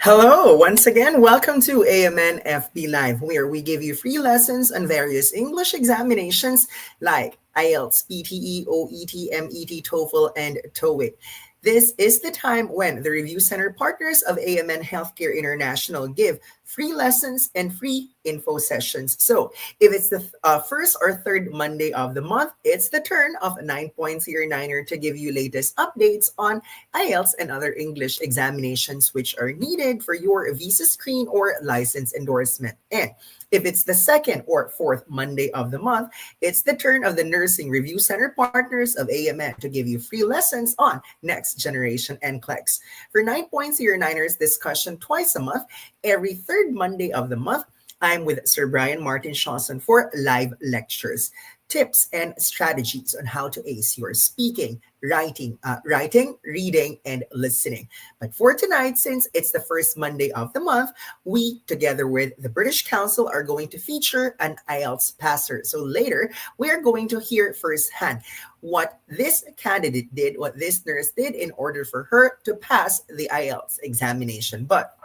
Hello, once again, welcome to AMN FB Live, where we give you free lessons on various English examinations like IELTS, PTE, OET, MET, TOEFL, and TOEIC. This is the time when the Review Center partners of AMN Healthcare International give free lessons and free info sessions. So if it's the first or third Monday of the month, it's the turn of 9.09er to give you latest updates on IELTS and other English examinations which are needed for your visa screen or license endorsement. And if it's the second or fourth Monday of the month, it's the turn of the Nursing Review Center partners of AMN to give you free lessons on Next Generation NCLEX. For 9.09ers discussion twice a month, every third Monday of the month, I'm with Sir Brian Martin Shawson for live lectures, tips and strategies on how to ace your speaking, writing, reading, and listening. But for tonight, since it's the first Monday of the month, we, together with the British Council, are going to feature an IELTS passer. So later, we are going to hear firsthand what this candidate did, what this nurse did in order for her to pass the IELTS examination. But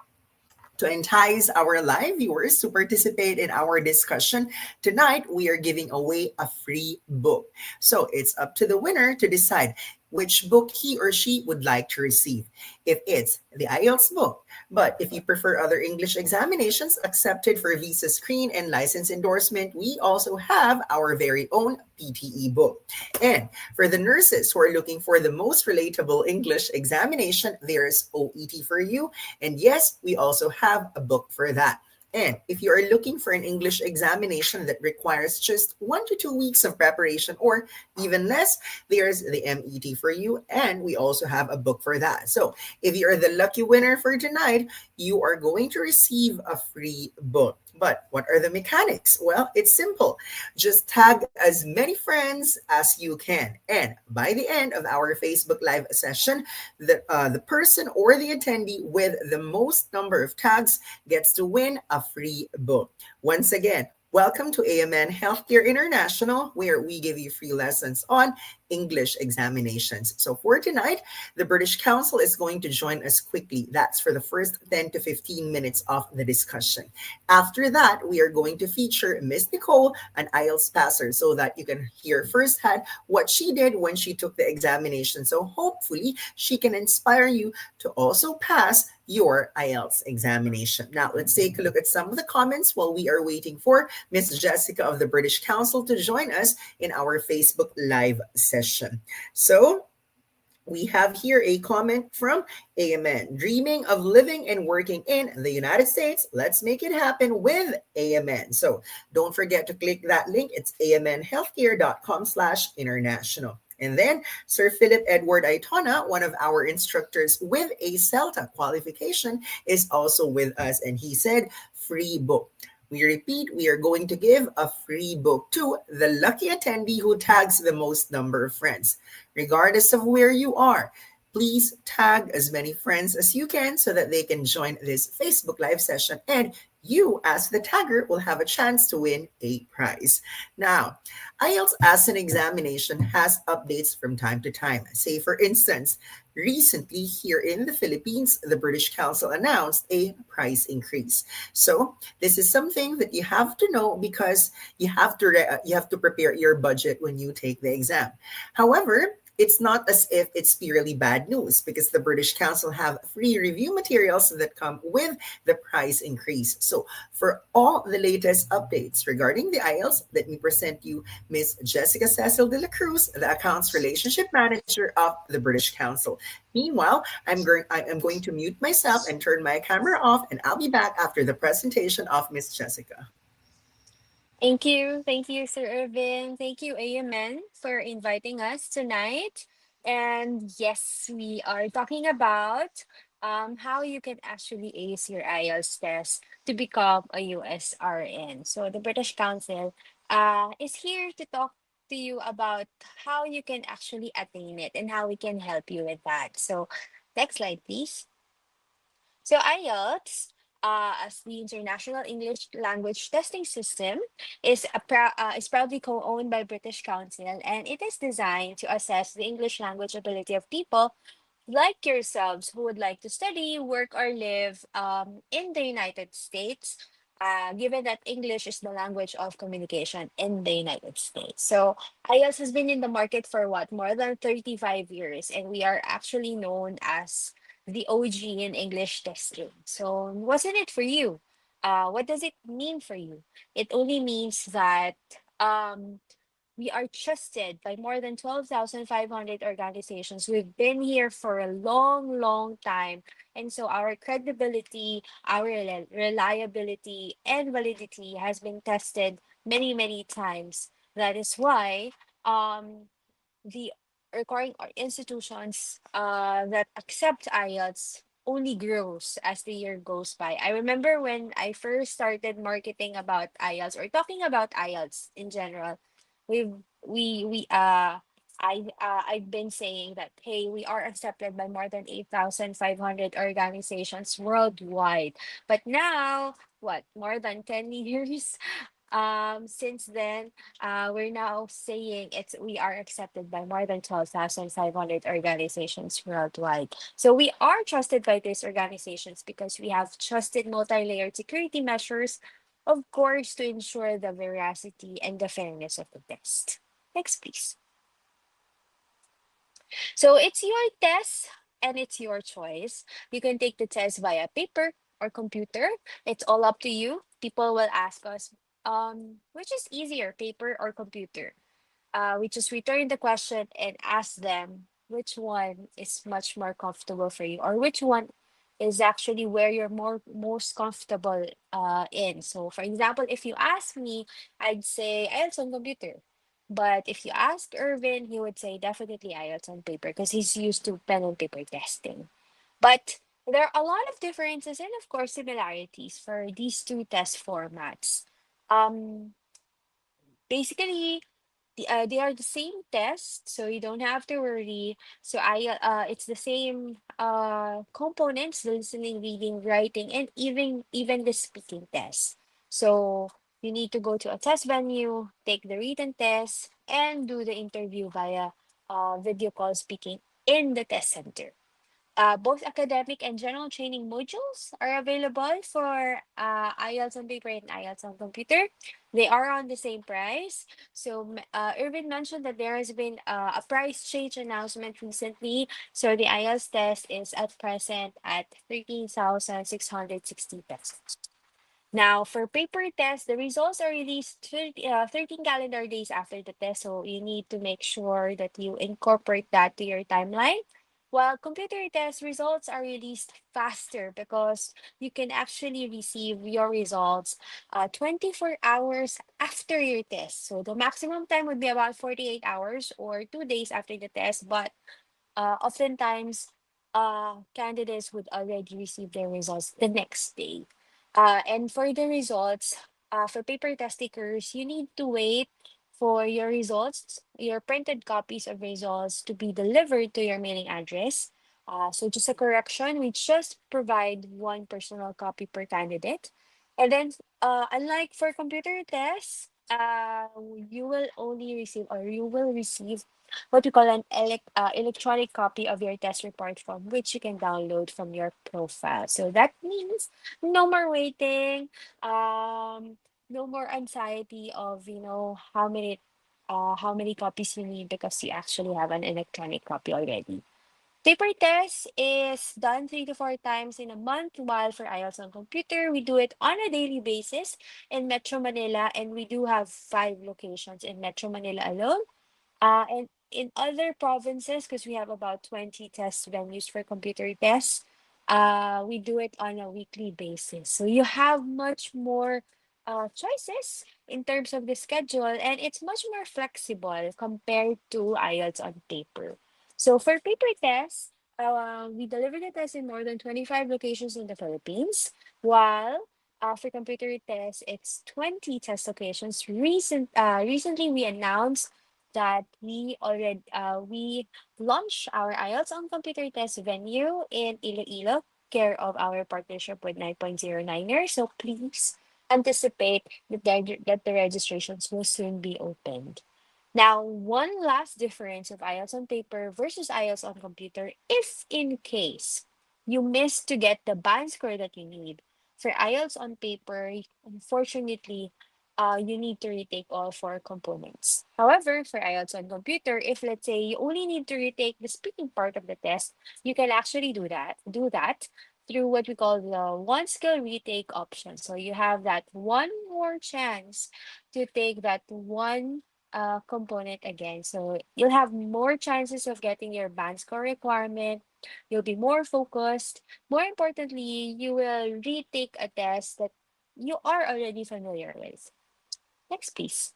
to entice our live viewers to participate in our discussion, tonight we are giving away a free book. So it's up to the winner to decide which book he or she would like to receive. If it's the IELTS book, but if you prefer other English examinations accepted for visa screen and license endorsement, we also have our very own PTE book. And for the nurses who are looking for the most relatable English examination, there's OET for you. And yes, we also have a book for that. And if you are looking for an English examination that requires just 1 to 2 weeks of preparation or even less, there's the MET for you. And we also have a book for that. So if you're the lucky winner for tonight, you are going to receive a free book. But what are the mechanics? Well, it's simple. Just tag as many friends as you can. And by the end of our Facebook Live session, the person or the attendee with the most number of tags gets to win a free book. Once again, welcome to AMN Healthcare International, where we give you free lessons on English examinations. So for tonight, the British Council is going to join us quickly. That's for the first 10 to 15 minutes of the discussion. After that, we are going to feature Miss Nicole, an IELTS passer, so that you can hear firsthand what she did when she took the examination. So hopefully, she can inspire you to also pass your IELTS examination. Now, let's take a look at some of the comments while we are waiting for Miss Jessica of the British Council to join us in our Facebook Live session. So, we have here a comment from AMN. Dreaming of living and working in the United States? Let's make it happen with AMN. So don't forget to click that link. It's amnhealthcare.com/international. And then Sir Philip Edward Aitona, one of our instructors with a CELTA qualification, is also with us. And he said, free book. We repeat, we are going to give a free book to the lucky attendee who tags the most number of friends. Regardless of where you are, please tag as many friends as you can so that they can join this Facebook Live session, and you, as the tagger, will have a chance to win a prize. Now, IELTS as an examination has updates from time to time. Say, for instance, recently here in the Philippines, the British Council announced a price increase. So this is something that you have to know because you have to prepare your budget when you take the exam. However, it's not as if it's purely bad news because the British Council have free review materials that come with the price increase. So for all the latest updates regarding the IELTS, let me present you Miss Jessica Cecil de la Cruz, the Accounts Relationship Manager of the British Council. Meanwhile, I'm going to mute myself and turn my camera off, and I'll be back after the presentation of Miss Jessica. Thank you. Thank you, Sir Irvin. Thank you, AMN, for inviting us tonight. And yes, we are talking about how you can actually ace your IELTS test to become a USRN. So the British Council is here to talk to you about how you can actually attain it and how we can help you with that. So next slide, please. So IELTS, as the International English Language Testing System, is proudly co-owned by British Council, and it is designed to assess the English language ability of people like yourselves who would like to study, work, or live in the United States, given that English is the language of communication in the United States. So IELTS has been in the market for what, more than 35 years, and we are actually known as the OG in English testing. So, wasn't it for you? What does it mean for you? It only means that um, we are trusted by more than 12,500 organizations. We've been here for a long, long time. And so our credibility, our reliability, and validity has been tested many, many times. That is why um, the requiring institutions that accept IELTS only grows as the year goes by. I remember when I first started marketing about IELTS or talking about IELTS in general, we've we I've been saying that hey, we are accepted by more than 8,500 organizations worldwide. But now, what, more than 10 years since then, we're now saying it's we are accepted by more than 12,500 organizations worldwide. So we are trusted by these organizations because we have trusted multi-layered security measures, of course, to ensure the veracity and the fairness of the test. Next, please. So it's your test and it's your choice. You can take the test via paper or computer. It's all up to you. People will ask us, which is easier, paper or computer? We just return the question and ask them which one is much more comfortable for you, or which one is actually where you're most comfortable in. So for example, if you ask me, I'd say IELTS on computer. But if you ask Irvin, he would say definitely IELTS on paper because he's used to pen and paper testing. But there are a lot of differences and of course similarities for these two test formats. Um, Basically, they are the same test, so you don't have to worry. So it's the same components: the listening, reading, writing, and even the speaking test. So you need to go to a test venue, take the written test, and do the interview via video call speaking in the test center. Both academic and general training modules are available for IELTS on paper and IELTS on computer. They are on the same price. So, Irvin mentioned that there has been a price change announcement recently. So, the IELTS test is at present at 13,660 pesos. Now, for paper test, the results are released 13 calendar days after the test. So you need to make sure that you incorporate that to your timeline. While computer test results are released faster because you can actually receive your results 24 hours after your test. So the maximum time would be about 48 hours or 2 days after the test. But oftentimes candidates would already receive their results the next day. And for the results, for paper test takers, you need to wait for your results, your printed copies of results to be delivered to your mailing address. So just a correction, we just provide one personal copy per candidate. And then, unlike for computer tests, you will only receive or you will receive what we call an electronic copy of your test report form, which you can download from your profile. So that means no more waiting, um, no more anxiety of how many copies you need because you actually have an electronic copy already. Paper test is done 3 to 4 times in a month, while for IELTS on computer, we do it on a daily basis in Metro Manila, and we do have 5 locations in Metro Manila alone. And in other provinces, because we have about 20 test venues for computer tests, we do it on a weekly basis. So you have much more choices in terms of the schedule, and it's much more flexible compared to IELTS on paper. So for paper tests, we deliver the test in more than 25 locations in the Philippines, while for computer tests, it's 20 test locations. Recently, we announced that we launched our IELTS on computer test venue in Iloilo, care of our partnership with 9.09ers. So please anticipate that the registrations will soon be opened. Now, one last difference of IELTS on paper versus IELTS on computer, if in case you miss to get the band score that you need. For IELTS on paper, unfortunately, you need to retake all four components. However, for IELTS on computer, if let's say you only need to retake the speaking part of the test, you can actually do that through what we call the one skill retake option. So you have that one more chance to take that one component again. So you'll have more chances of getting your band score requirement. You'll be more focused. More importantly, you will retake a test that you are already familiar with. Next, please.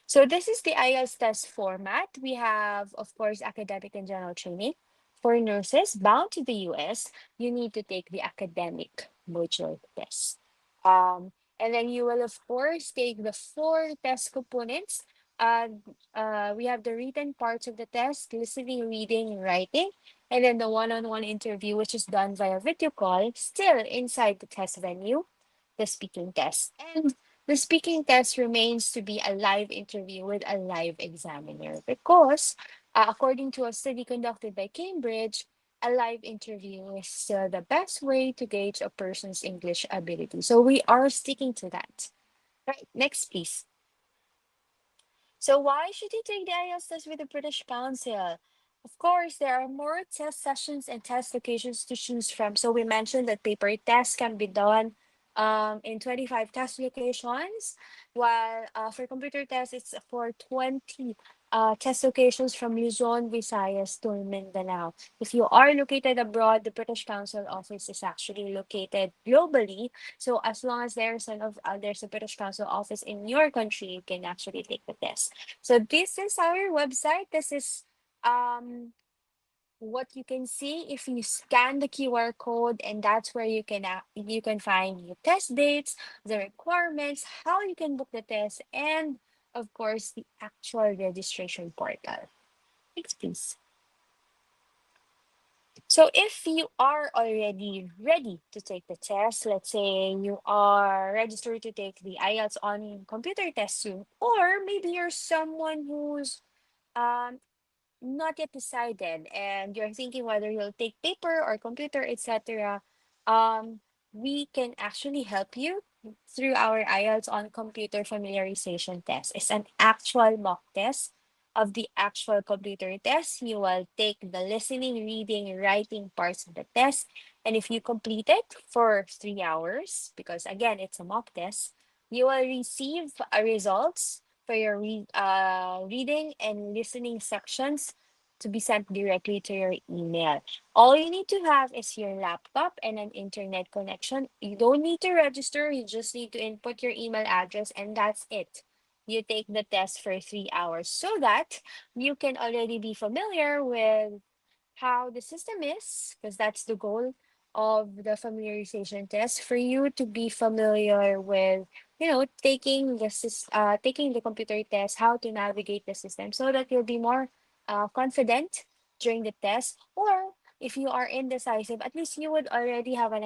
So this is the IELTS test format. We have, of course, academic and general training. For nurses bound to the US, you need to take the academic module test. And then you will, of course, take the four test components. We have the written parts of the test, listening, reading, writing, and then the one-on-one interview, which is done via video call, still inside the test venue, the speaking test. And the speaking test remains to be a live interview with a live examiner because, according to a study conducted by Cambridge, a live interview is still the best way to gauge a person's English ability. So we are sticking to that. Right, next, please. So why should you take the IELTS test with the British Council? Of course, there are more test sessions and test locations to choose from. So we mentioned that paper tests can be done in 25 test locations, while for computer tests, it's for 20 test locations from Luzon, Visayas to Mindanao. If you are located abroad, the British Council office is actually located globally, so as long as there's a British Council office in your country, you can actually take the test. So this is our website. This is um what you can see if you scan the QR code, and that's where you can find your test dates, the requirements, how you can book the test, and of course the actual registration portal. Next, please. So if you are already ready to take the test, let's say you are registered to take the IELTS on computer test soon, or maybe you're someone who's um, not yet decided and you're thinking whether you'll take paper or computer, etc., um, we can actually help you through our IELTS on computer familiarization test. It's an actual mock test of the actual computer test. You will take the listening, reading, writing parts of the test. And if you complete it for 3 hours, because again, it's a mock test, you will receive a results for your reading and listening sections to be sent directly to your email. All you need to have is your laptop and an internet connection. You don't need to register, you just need to input your email address, and that's it. You take the test for 3 hours so that you can already be familiar with how the system is, because that's the goal of the familiarization test, for you to be familiar with, taking taking the computer test, how to navigate the system, so that you'll be more confident during the test. Or if you are indecisive, at least you would already have an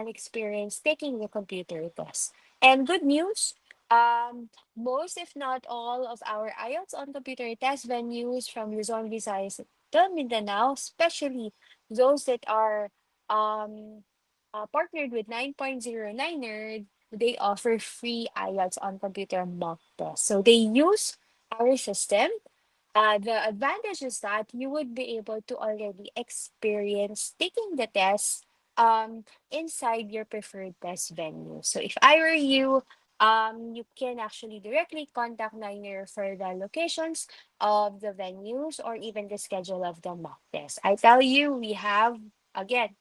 experience taking the computer test. And good news, most, if not all, of our IELTS on computer test venues from Luzon, Visayas, the Mindanao, especially those that are um, partnered with 9.09er, they offer free IELTS on computer mock test. So they use our system. The advantage is that you would be able to already experience taking the test inside your preferred test venue. So if I were you, you can actually directly contact Niner for the locations of the venues or even the schedule of the mock test. I tell you, we have, again,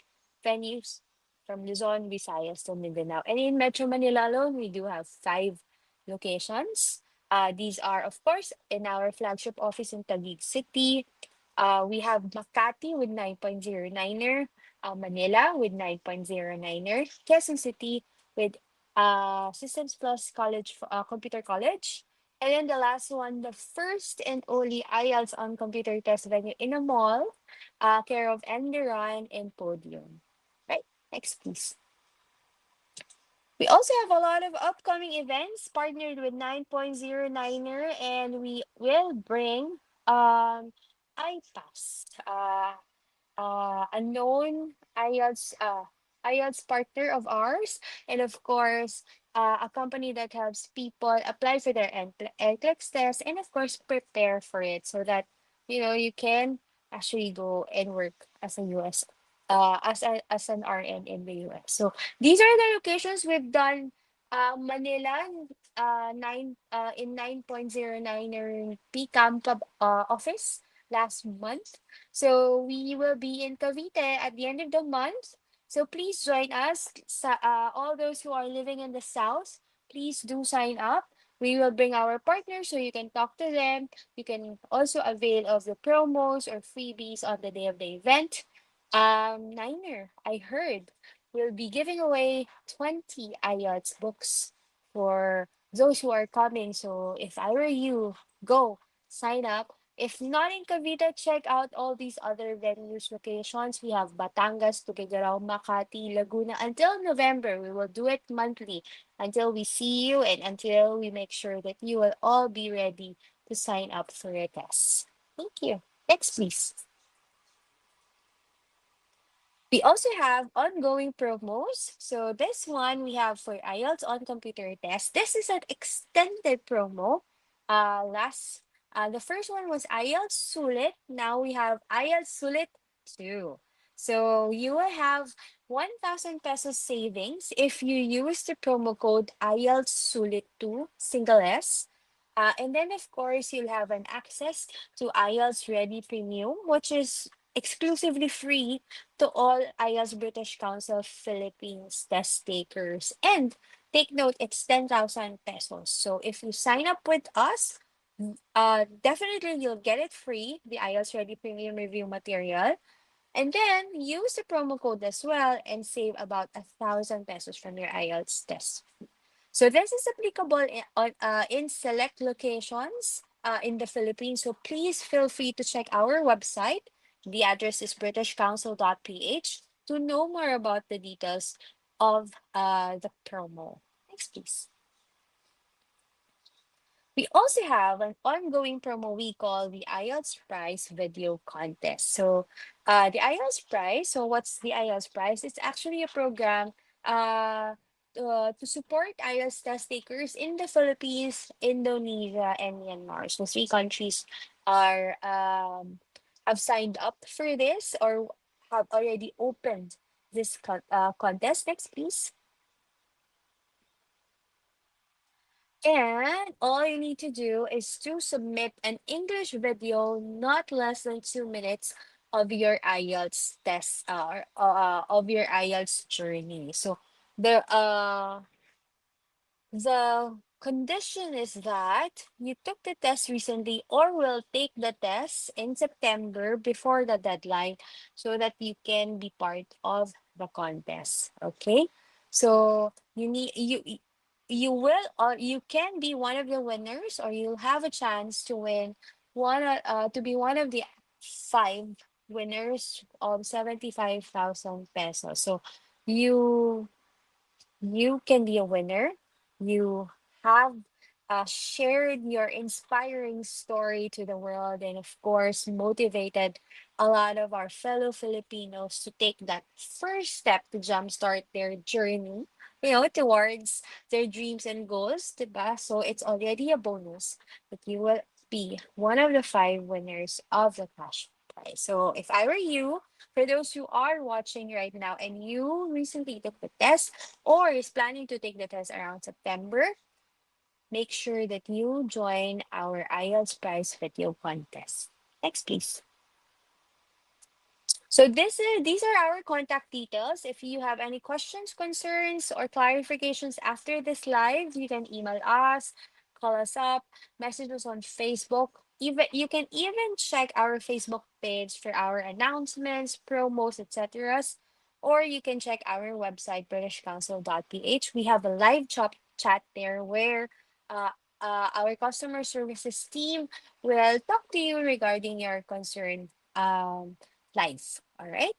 venues from Luzon, Visayas to Mindanao. And in Metro Manila alone, we do have 5 locations. These are, of course, in our flagship office in Taguig City. We have Makati with 9.09er, Manila with 9.09er, Quezon City with Systems Plus College, Computer College. And then the last one, the first and only IELTS on computer test venue in a mall, care of Enderon and Podium. Right, next please. We also have a lot of upcoming events partnered with 9.09er, and we will bring um iPass. A known IELTS partner of ours, and of course, a company that helps people apply for their NCLEX test, and of course, prepare for it so that you can actually go and work as a US, as an RN in the US. So these are the locations we've done. Manila, in 9.09 P Camp office last month. So we will be in Cavite at the end of the month. So please join us. All those who are living in the south, please do sign up. We will bring our partners so you can talk to them. You can also avail of the promos or freebies on the day of the event. Niner, I heard, will be giving away 20 IELTS books for those who are coming. So if I were you, go sign up. If not in Cavite, check out all these other venues, locations. We have Batangas, Tuguegarao, Makati, Laguna. Until November, we will do it monthly until we see you and until we make sure that you will all be ready to sign up for your tests. Thank you. Next, please. We also have ongoing promos. So this one we have for IELTS on computer test. This is an extended promo. Last the first one was IELTS Sulit. Now we have IELTS Sulit 2. So you will have 1,000 pesos savings if you use the promo code IELTS Sulit 2 single S. And then of course you'll have an access to IELTS Ready Premium, which is exclusively free to all IELTS British Council Philippines test takers. And take note, it's 10,000 pesos. So if you sign up with us, definitely you'll get it free, the IELTS Ready Premium Review material. And then use the promo code as well and save about 1,000 pesos from your IELTS test. So this is applicable in select locations in the Philippines. So please feel free to check our website. The address is britishcouncil.ph to know more about the details of the promo. Next, please. We also have an ongoing promo we call the IELTS Prize Video Contest. So, the IELTS Prize, so what's the IELTS Prize? It's actually a program to support IELTS test takers in the Philippines, Indonesia, and Myanmar. So, three countries are have signed up for this or have already opened this contest. Next, please. And all you need to do is to submit an English video not less than 2 minutes of your IELTS test of your IELTS journey. So the condition is that you took the test recently or will take the test in September before the deadline so that you can be part of the contest. Okay? So you will or you can be one of the winners or you'll have a chance to win to be one of the five winners of 75,000 pesos. So you you can be a winner. You have shared your inspiring story to the world, and of course, motivated a lot of our fellow Filipinos to take that first step to jumpstart their journey, towards their dreams and goals, diba? So it's already a bonus that you will be one of the five winners of the cash prize. So if I were you, for those who are watching right now and you recently took the test, or is planning to take the test around September, make sure that you join our IELTS prize video contest. Next, please. So these are our contact details. If you have any questions, concerns, or clarifications after this live, you can email us, call us up, message us on Facebook. Even you can even check our Facebook page for our announcements, promos, etc. Or you can check our website, britishcouncil.ph. We have a live chat there where uh, our customer services team will talk to you regarding your concern. Live. All right.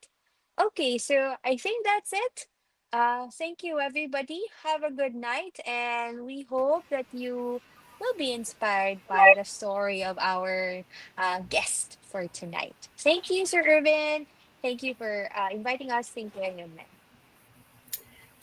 Okay, so I think that's it. Thank you, everybody. Have a good night, and we hope that you will be inspired by the story of our guest for tonight. Thank you, Sir Irvin. Thank you for inviting us. Thank you, Ayman.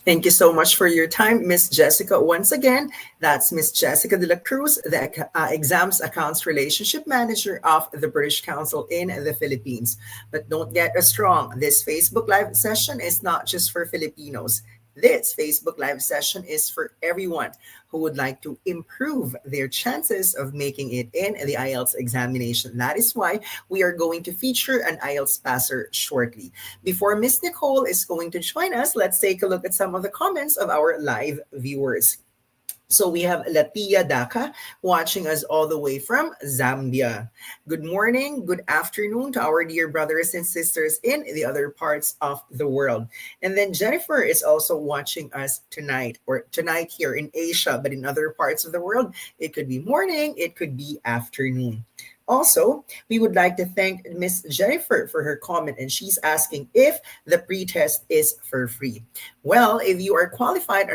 Thank you so much for your time, Miss Jessica. Once again, that's Miss Jessica de la Cruz, the Exams Accounts Relationship Manager of the British Council in the Philippines. But don't get us wrong, this Facebook Live session is not just for Filipinos. This Facebook Live session is for everyone who would like to improve their chances of making it in the IELTS examination. That is why we are going to feature an IELTS passer shortly. Before Miss Nicole is going to join us, let's take a look at some of the comments of our live viewers. So we have Latia Daka watching us all the way from Zambia. Good morning, good afternoon to our dear brothers and sisters in the other parts of the world. And then Jennifer is also watching us tonight, or tonight here in Asia, but in other parts of the world, it could be morning, it could be afternoon. Also, we would like to thank Miss Jennifer for her comment, and she's asking if the pre-test is for free. Well, if you're qualified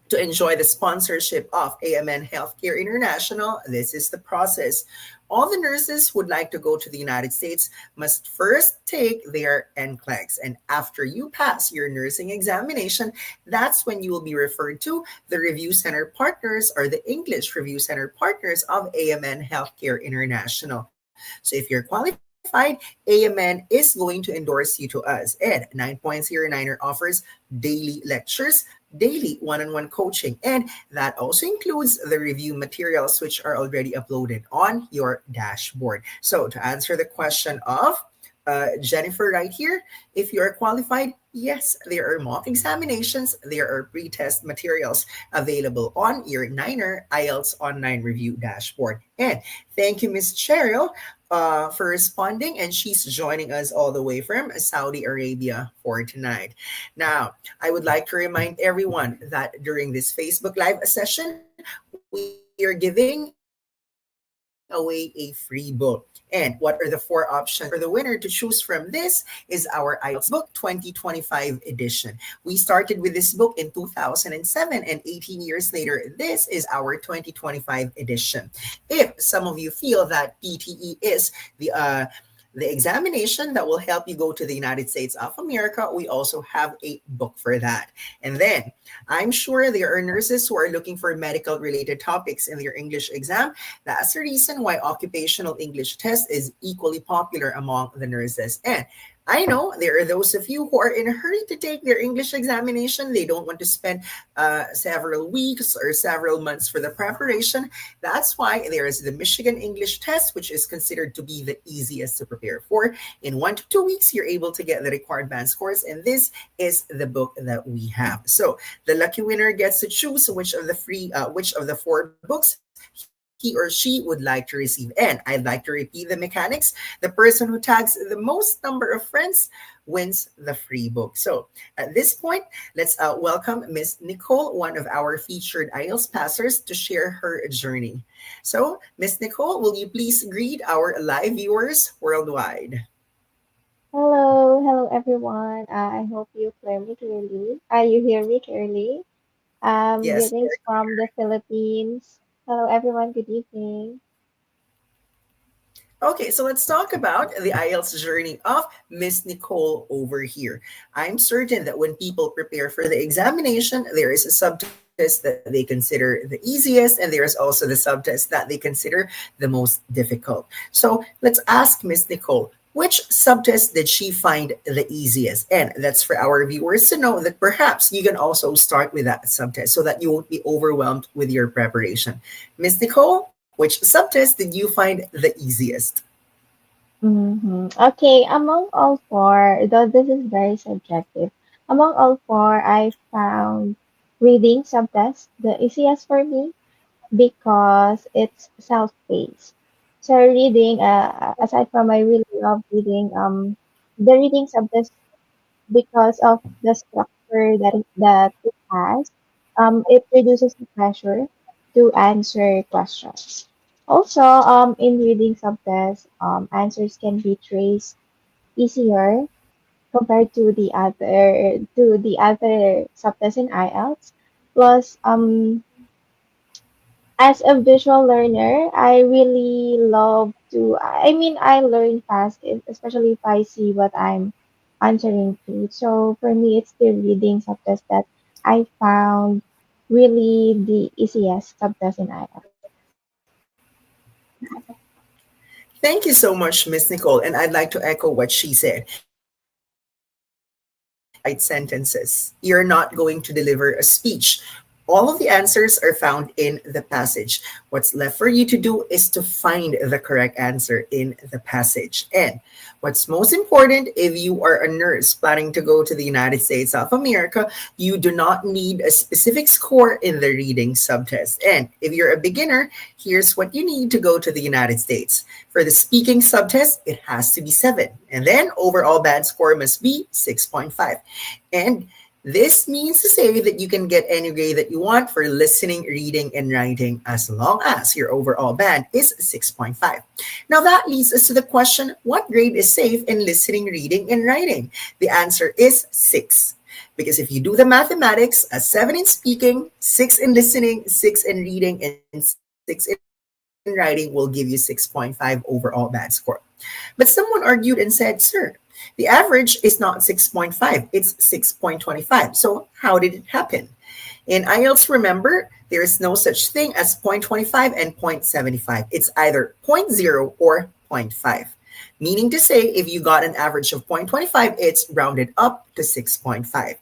to enjoy the sponsorship of AMN Healthcare International, this is the process. All the nurses who would like to go to the United States must first take their NCLEX. And after you pass your nursing examination, that's when you will be referred to the Review Center Partners or the English Review Center Partners of AMN Healthcare International. So if you're qualified, AMN is going to endorse you to us. And 9.09er offers daily lectures, daily one-on-one coaching, and that also includes the review materials which are already uploaded on your dashboard. So to answer the question of Jennifer right here, if you are qualified, yes, there are mock examinations, there are pre-test materials available on your Niner IELTS online review dashboard. And thank you, Miss Cheryl, for responding, and she's joining us all the way from Saudi Arabia for tonight. Now, I would like to remind everyone that during this Facebook Live session, we are giving away a free book. And what are the four options for the winner to choose from? This is our IELTS Book 2025 edition. We started with this book in 2007, and 18 years later, this is our 2025 edition. If some of you feel that PTE is the examination that will help you go to the United States of America, we also have a book for that. And then I'm sure there are nurses who are looking for medical related topics in their English exam. That's the reason why occupational English test is equally popular among the nurses. And I know there are those of you who are in a hurry to take their English examination. They don't want to spend several weeks or several months for the preparation. That's why there is the Michigan English test, which is considered to be the easiest to prepare for. In 1 to 2 weeks, you're able to get the required band scores, and this is the book that we have. So the lucky winner gets to choose which of the four books he or she would like to receive. And I'd like to repeat the mechanics. The person who tags the most number of friends wins the free book. So at this point, let's welcome Miss Nicole, one of our featured IELTS passers, to share her journey. So, Miss Nicole, will you please greet our live viewers worldwide? Hello everyone. I hope you hear me clearly. You hear me clearly. Yes. Greetings from the Philippines. Hello everyone. Good evening. Okay, so let's talk about the IELTS journey of Miss Nicole over here. I'm certain that when people prepare for the examination, there is a subtest that they consider the easiest, and there is also the subtest that they consider the most difficult. So let's ask Miss Nicole, which subtest did she find the easiest? And that's for our viewers to know that perhaps you can also start with that subtest so that you won't be overwhelmed with your preparation. Miss Nicole, which subtest did you find the easiest? Okay, among all four, though this is very subjective, among all four, I found reading subtest the easiest for me because it's self-paced. So reading, aside from I really love reading, the reading subject because of the structure that it has, it reduces the pressure to answer questions. Also, in reading subtests, answers can be traced easier compared to the other subtests in IELTS. Plus, as a visual learner, I really love to. I mean, I learn fast, especially if I see what I'm answering to. So for me, it's the reading subtest that I found really the easiest subtest in IELTS. Thank you so much, Miss Nicole. And I'd like to echo what she said. You're not going to write sentences. You're not going to deliver a speech. All of the answers are found in the passage. What's left for you to do is to find the correct answer in the passage. And what's most important, if you are a nurse planning to go to the United States of America, you do not need a specific score in the reading subtest. And if you're a beginner, here's what you need to go to the United States. For the speaking subtest, it has to be 7. And then overall band score must be 6.5. And this means to say that you can get any grade that you want for listening, reading, and writing as long as your overall band is 6.5. Now that leads us to the question, what grade is safe in listening, reading, and writing? The answer is 6. Because if you do the mathematics, a 7 in speaking, 6 in listening, 6 in reading, and 6 in writing will give you 6.5 overall band score. But someone argued and said, sir, the average is not 6.5, it's 6.25. So how did it happen? In IELTS, remember, there is no such thing as 0.25 and 0.75. It's either zero point 0 or zero point 0.5. Meaning to say, if you got an average of 0.25, it's rounded up to 6.5.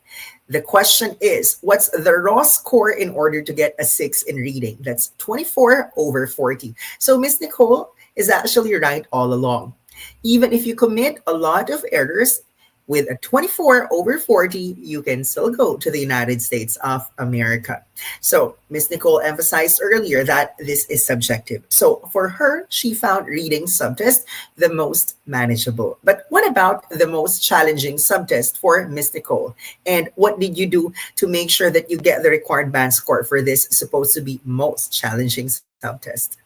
The question is, what's the raw score in order to get a 6 in reading? That's 24 over 40. So Miss Nicole is actually right all along. Even if you commit a lot of errors, with a 24 over 40, you can still go to the United States of America. So, Miss Nicole emphasized earlier that this is subjective. So, for her, she found reading subtest the most manageable. But what about the most challenging subtest for Miss Nicole? And what did you do to make sure that you get the required band score for this supposed to be most challenging subtest?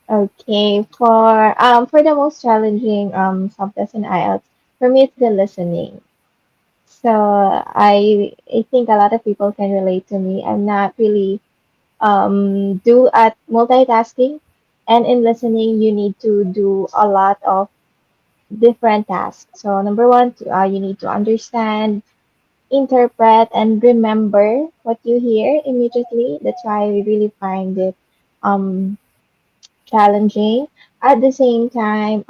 Okay, for the most challenging subjects in IELTS, for me it's the listening. So I think a lot of people can relate to me. I'm not really do at multitasking, and in listening you need to do a lot of different tasks. So number one, you need to understand, interpret, and remember what you hear immediately. That's why we really find it um challenging. At the same time,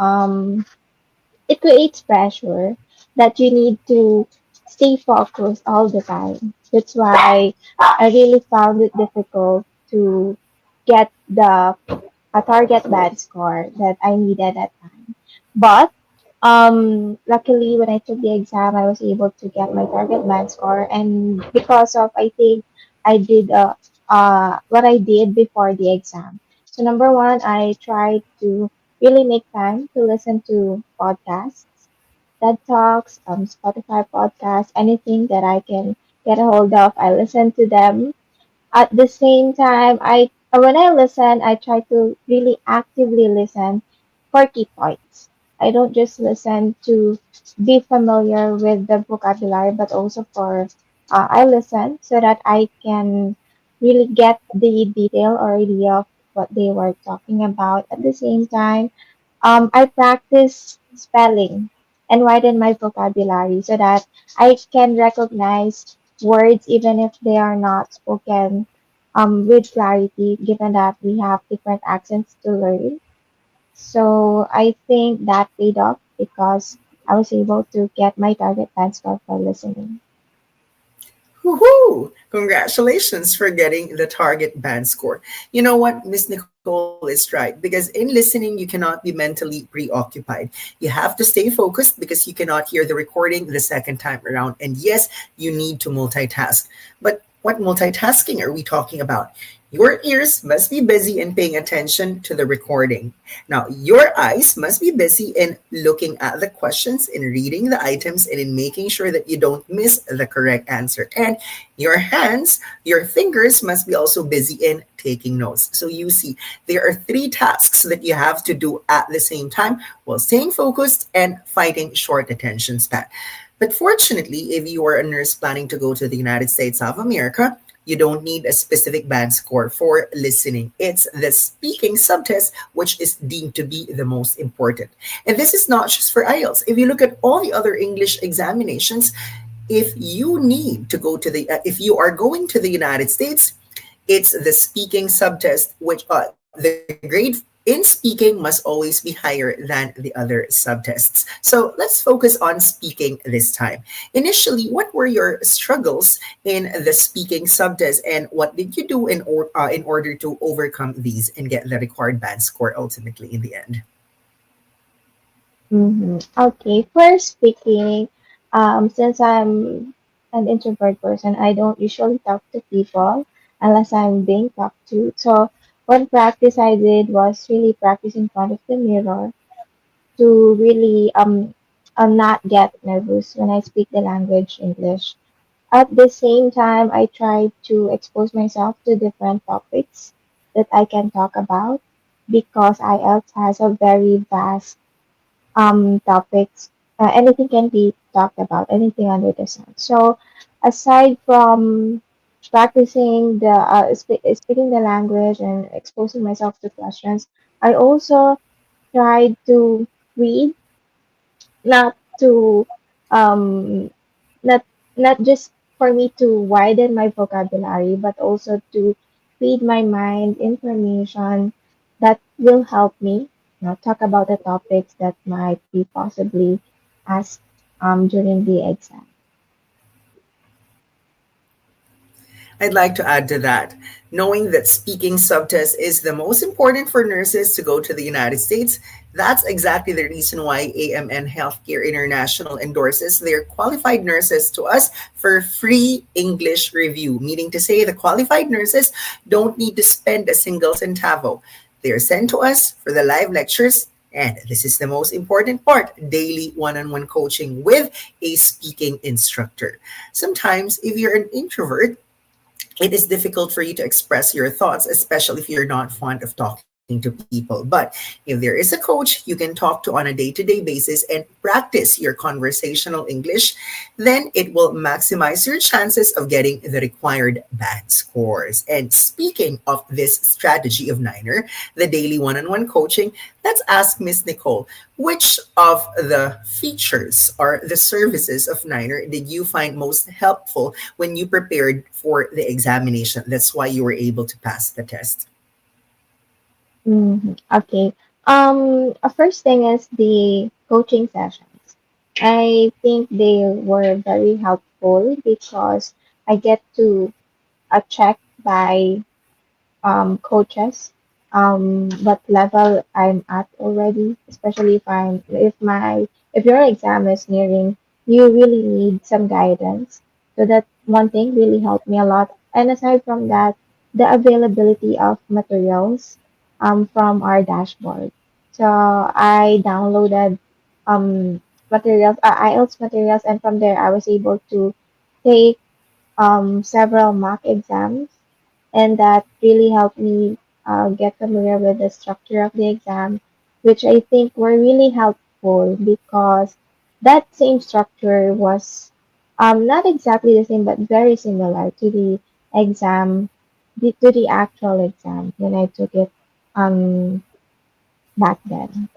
it creates pressure that you need to stay focused all the time. That's why I really found it difficult to get the a target band score that I needed at that time. But luckily, when I took the exam, I was able to get my target band score, and because of I think I did what I did before the exam. So number one, I tried to really make time to listen to podcasts, TED Talks, Spotify podcasts, anything that I can get a hold of. I listen to them at the same time, I when I listen, I try to really actively listen for key points. I don't just listen to be familiar with the vocabulary, but also for I listen so that I can really get the detail or idea of what they were talking about. At the same time, I practice spelling and widen my vocabulary so that I can recognize words even if they are not spoken with clarity, given that we have different accents to learn. So I think that paid off because I was able to get my target band score for listening. Woohoo! Congratulations for getting the target band score. You know what? Miss Nicole is right because in listening, you cannot be mentally preoccupied. You have to stay focused because you cannot hear the recording the second time around. And yes, you need to multitask. But What multitasking are we talking about? Your ears must be busy in paying attention to the recording. Now, your eyes must be busy in looking at the questions, in reading the items, and in making sure that you don't miss the correct answer. And your hands, your fingers must be also busy in taking notes. So you see, there are three tasks that you have to do at the same time while staying focused and fighting short attention span. But fortunately, if you are a nurse planning to go to the United States of America, you don't need a specific band score for listening. It's the speaking subtest which is deemed to be the most important. And this is not just for IELTS. If you look at all the other English examinations, if you are going to the United States, it's the speaking subtest, which the grade in speaking must always be higher than the other subtests. So let's focus on speaking this time. Initially, what were your struggles in the speaking subtest, and what did you do in order to overcome these and get the required band score ultimately in the end? Okay, for speaking, since I'm an introvert person, I don't usually talk to people unless I'm being talked to. So one practice I did was really practice in front of the mirror to really not get nervous when I speak the language English. At the same time, I try to expose myself to different topics that I can talk about because IELTS has a very vast topics. Anything can be talked about, anything under the sun. So, aside from practicing speaking the language and exposing myself to questions, I also tried to read, not to um, not not just for me to widen my vocabulary, but also to feed my mind information that will help me, talk about the topics that might be possibly asked during the exam. I'd like to add to that. Knowing that speaking subtest is the most important for nurses to go to the United States, that's exactly the reason why AMN Healthcare International endorses their qualified nurses to us for free English review, meaning to say the qualified nurses don't need to spend a single centavo. They're sent to us for the live lectures. And this is the most important part, daily one-on-one coaching with a speaking instructor. Sometimes, if you're an introvert, it is difficult for you to express your thoughts, especially if you're not fond of talking to people. But if there is a coach you can talk to on a day to day basis and practice your conversational English, then it will maximize your chances of getting the required band scores. And speaking of this strategy of Niner, the daily one on one coaching, let's ask Miss Nicole, which of the features or the services of Niner did you find most helpful when you prepared for the examination? That's why you were able to pass the test. Okay. First thing is the coaching sessions. I think they were very helpful because I get to check by coaches what level I'm at already, especially if your exam is nearing, you really need some guidance. So that one thing really helped me a lot. And aside from that, the availability of materials from our dashboard. So I downloaded materials, IELTS materials, and from there I was able to take several mock exams, and that really helped me get familiar with the structure of the exam, which I think were really helpful because that same structure was not exactly the same, but very similar to the exam, to the actual exam when I took it um, back then.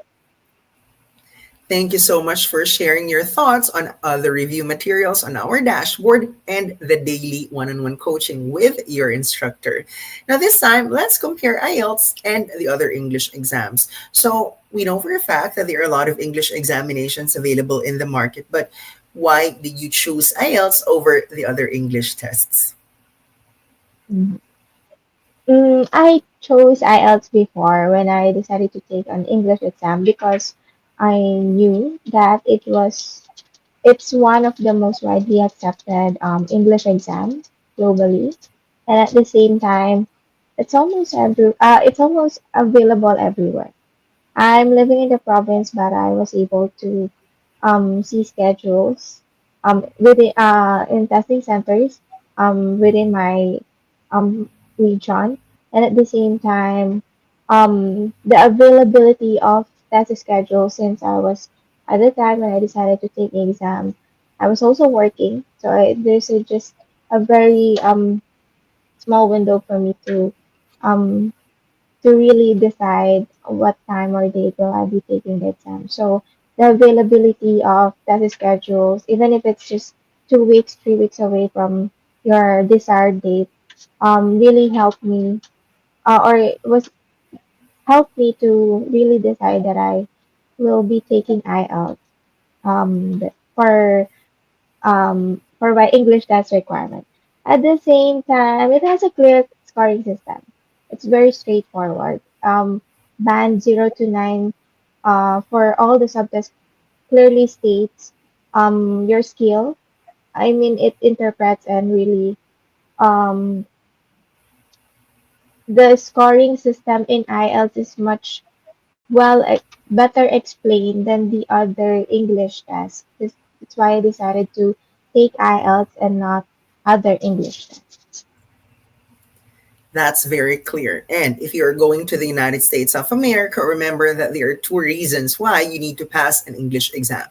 Thank you so much for sharing your thoughts on the review materials on our dashboard and the daily one on one coaching with your instructor. Now, this time, let's compare IELTS and the other English exams. So, we know for a fact that there are a lot of English examinations available in the market, but why did you choose IELTS over the other English tests? Mhm. I chose IELTS before when I decided to take an English exam because I knew that it's one of the most widely accepted English exams. globally, and at the same time, it's almost available everywhere. I'm living in the province, but I was able to see schedules within in testing centers within my um, region, and at the same time, the availability of test schedule since I was at the time when I decided to take the exam, I was also working, so there's just a very small window for me um, to really decide what time or date will I be taking the exam. So the availability of test schedules, even if it's just 2 weeks, 3 weeks away from your desired date, really helped me, or it was helped me to really decide that I will be taking IELTS for my English test requirement. At the same time, it has a clear scoring system. It's very straightforward. Band 0 to 9 for all the subtests clearly states your skill. I mean, it interprets and really um, the scoring system in IELTS is much better explained than the other English tests. That's why I decided to take IELTS and not other English tests. That's very clear. And if you're going to the United States of America, remember that there are two reasons why you need to pass an English exam.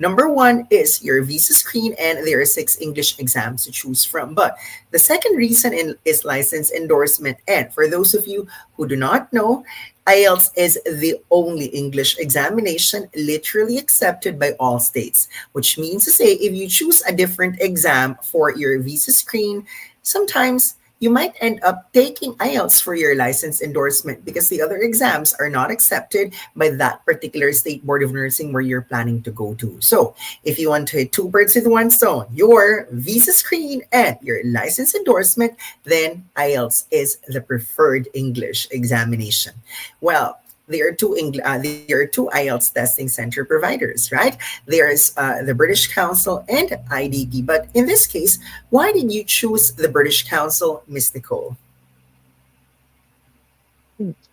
Number one is your visa screen, and there are six English exams to choose from. But the second reason is license endorsement. And for those of you who do not know, IELTS is the only English examination literally accepted by all states, which means to say if you choose a different exam for your visa screen, sometimes you might end up taking IELTS for your license endorsement because the other exams are not accepted by that particular state board of nursing where you're planning to go to. So, if you want to hit two birds with one stone, your visa screen and your license endorsement, then IELTS is the preferred English examination. Well, there are two IELTS testing center providers, right? There's the British Council and IDP. But in this case, why did you choose the British Council, Miss Nicole?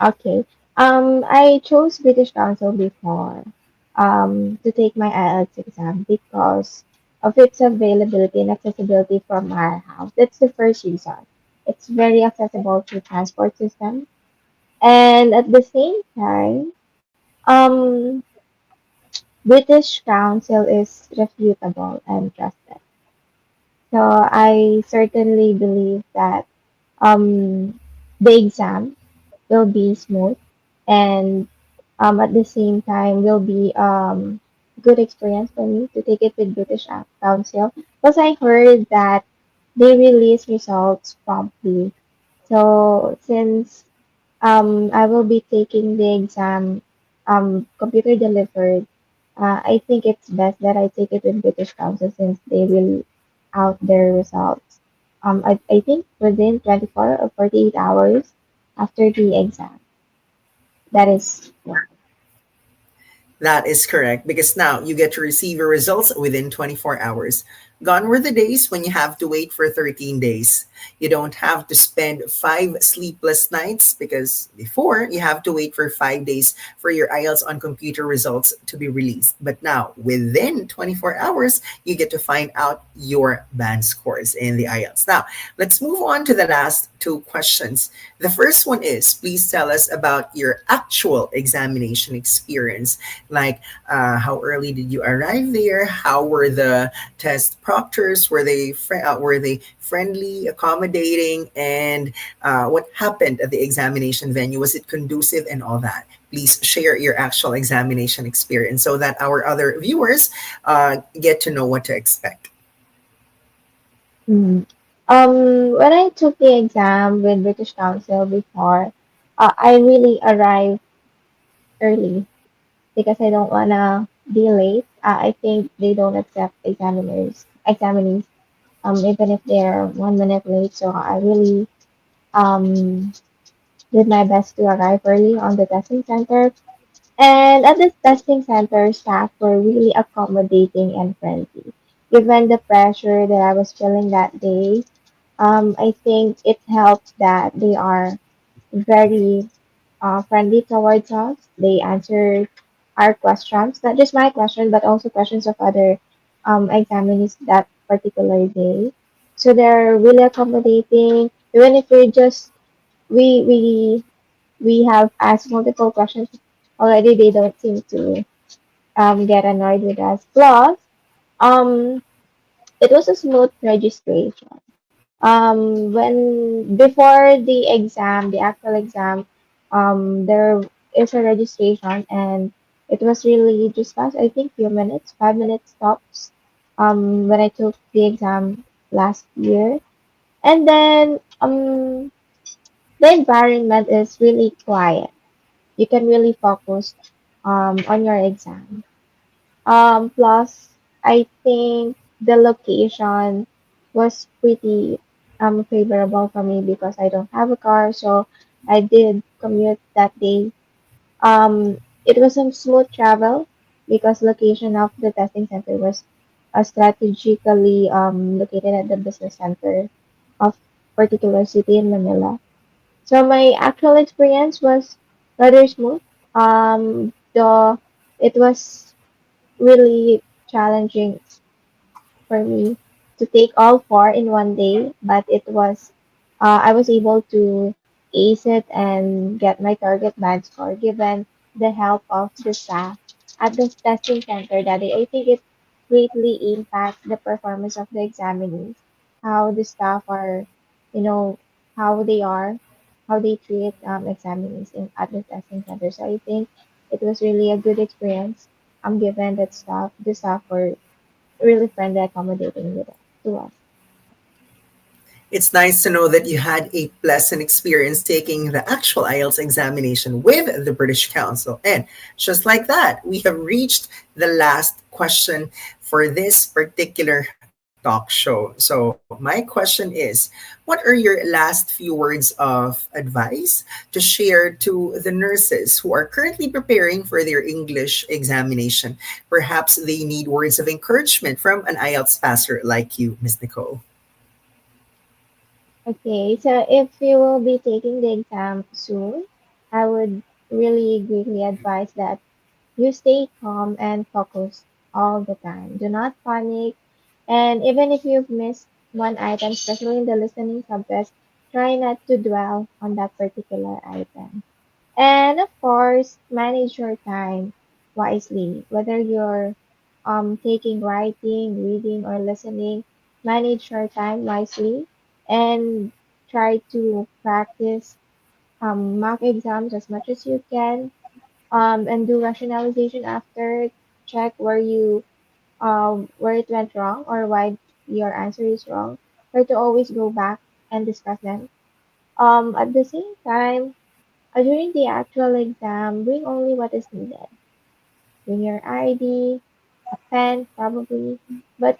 Okay. I chose British Council before to take my IELTS exam because of its availability and accessibility from our house. That's the first reason. It's very accessible to transport system, and at the same time, um, British Council is refutable and trusted. So I certainly believe that um, the exam will be smooth and at the same time will be good experience for me to take it with British Council because I heard that they release results promptly. So since I will be taking the exam computer delivered, I think it's best that I take it with British Council since they will out their results. I think within 24 or 48 hours after the exam. That is yeah. That is correct because now you get to receive your results within 24 hours. Gone were the days when you have to wait for 13 days. You don't have to spend 5 sleepless nights because before you have to wait for 5 days for your IELTS on computer results to be released. But now within 24 hours, you get to find out your band scores in the IELTS. Now, let's move on to the last two questions. The first one is please tell us about your actual examination experience. Like, how early did you arrive there? How were the test proctors? Were they friendly, accommodating, and what happened at the examination venue? Was it conducive and all that? Please share your actual examination experience so that our other viewers get to know what to expect. Mm. When I took the exam with British Council before, I really arrived early because I don't wanna be late. I think they don't accept examinees, even if they're 1 minute late. So I really um did my best to arrive early on the testing center. And at the testing center, staff were really accommodating and friendly. Given the pressure that I was feeling that day, I think it helps that they are very friendly towards us. They answer our questions, not just my question, but also questions of other examinees that particular day. So they're really accommodating. Even if we just we we we have asked multiple questions already, they don't seem to get annoyed with us. Plus, um, it was a smooth registration. When before the exam, the actual exam, there is a registration, and it was really just fast. I think few minutes, 5 minutes tops. When I took the exam last year, and then the environment is really quiet. You can really focus on your exam. Plus, I think the location was pretty favorable for me because I don't have a car, so I did commute that day. It was a smooth travel because location of the testing center was strategically located at the business center of particular city in Manila. So my actual experience was rather smooth. The it was really challenging for me to take all four in one day, but I was able to ace it and get my target band score given the help of the staff at the testing center that day. I think it greatly impacts the performance of the examinees, how the staff are, you know, how they are, how they treat examinees at the testing center. So I think it was really a good experience. I'm given that the staff were really friendly, accommodating with it to us. It's nice to know that you had a pleasant experience taking the actual IELTS examination with the British Council. And just like that, we have reached the last question for this particular talk show. So, my question is, what are your last few words of advice to share to the nurses who are currently preparing for their English examination? Perhaps they need words of encouragement from an IELTS passer like you, Miss Nicole. Okay, so if you will be taking the exam soon, I would really greatly advise that you stay calm and focused all the time. Do not panic. And even if you've missed one item, especially in the listening subtest, try not to dwell on that particular item. And of course, manage your time wisely. Whether you're taking writing, reading, or listening, manage your time wisely and try to practice mock exams as much as you can and do rationalization after. Check where it went wrong or why your answer is wrong. Try to always go back and discuss them. At the same time, during the actual exam, bring only what is needed. Bring your ID, a pen, probably. But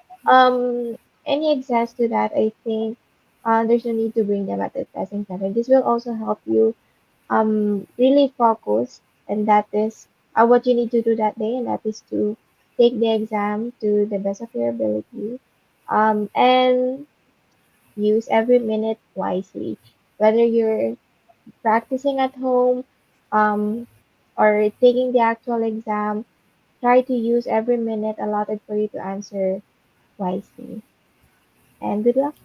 any access to that, I think there's no need to bring them at the testing center. This will also help you really focus, and that is what you need to do that day, and that is to take the exam to the best of your ability, and use every minute wisely. Whether you're practicing at home, um, or taking the actual exam, try to use every minute allotted for you to answer wisely. And good luck.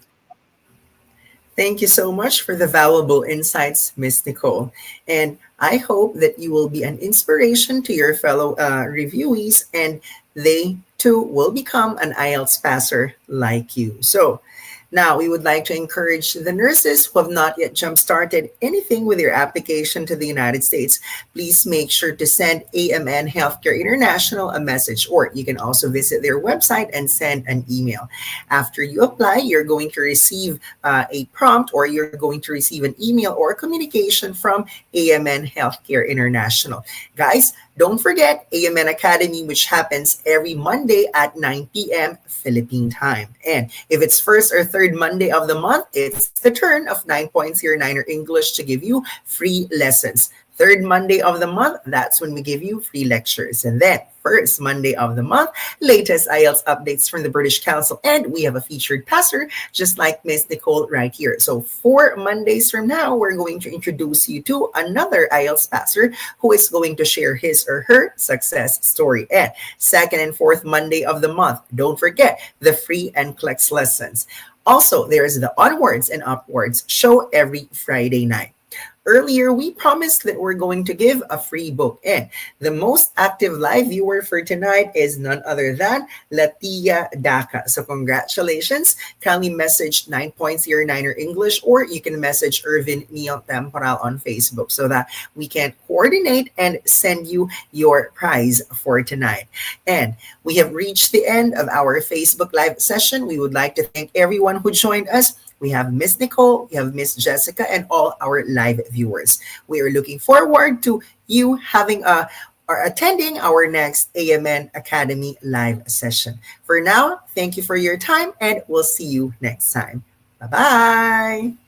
Thank you so much for the valuable insights, Miss Nicole. And I hope that you will be an inspiration to your fellow reviewees and they too will become an IELTS passer like you. So, now, we would like to encourage the nurses who have not yet jump started anything with your application to the United States. Please make sure to send AMN Healthcare International a message, or you can also visit their website and send an email. After you apply, you're going to receive a prompt, or you're going to receive an email or communication from AMN Healthcare International. Guys, don't forget AMN Academy, which happens every Monday at 9 p.m. Philippine time. And if it's first or third Monday of the month, it's the turn of 9.09er English to give you free lessons. Third Monday of the month, that's when we give you free lectures. And then first Monday of the month, latest IELTS updates from the British Council. And we have a featured passer, just like Miss Nicole right here. So 4 Mondays from now, we're going to introduce you to another IELTS passer who is going to share his or her success story. And second and fourth Monday of the month, don't forget the free NCLEX lessons. Also, there is the Onwards and Upwards show every Friday night. Earlier, we promised that we're going to give a free book. And the most active live viewer for tonight is none other than Latia Daka. So congratulations. Kindly message 9.09er English, or you can message Irvin Neil Temporal on Facebook so that we can coordinate and send you your prize for tonight. And we have reached the end of our Facebook live session. We would like to thank everyone who joined us. We have Miss Nicole, we have Miss Jessica, and all our live viewers. We are looking forward to you having or attending our next AMN Academy live session. For now, thank you for your time, and we'll see you next time. Bye-bye.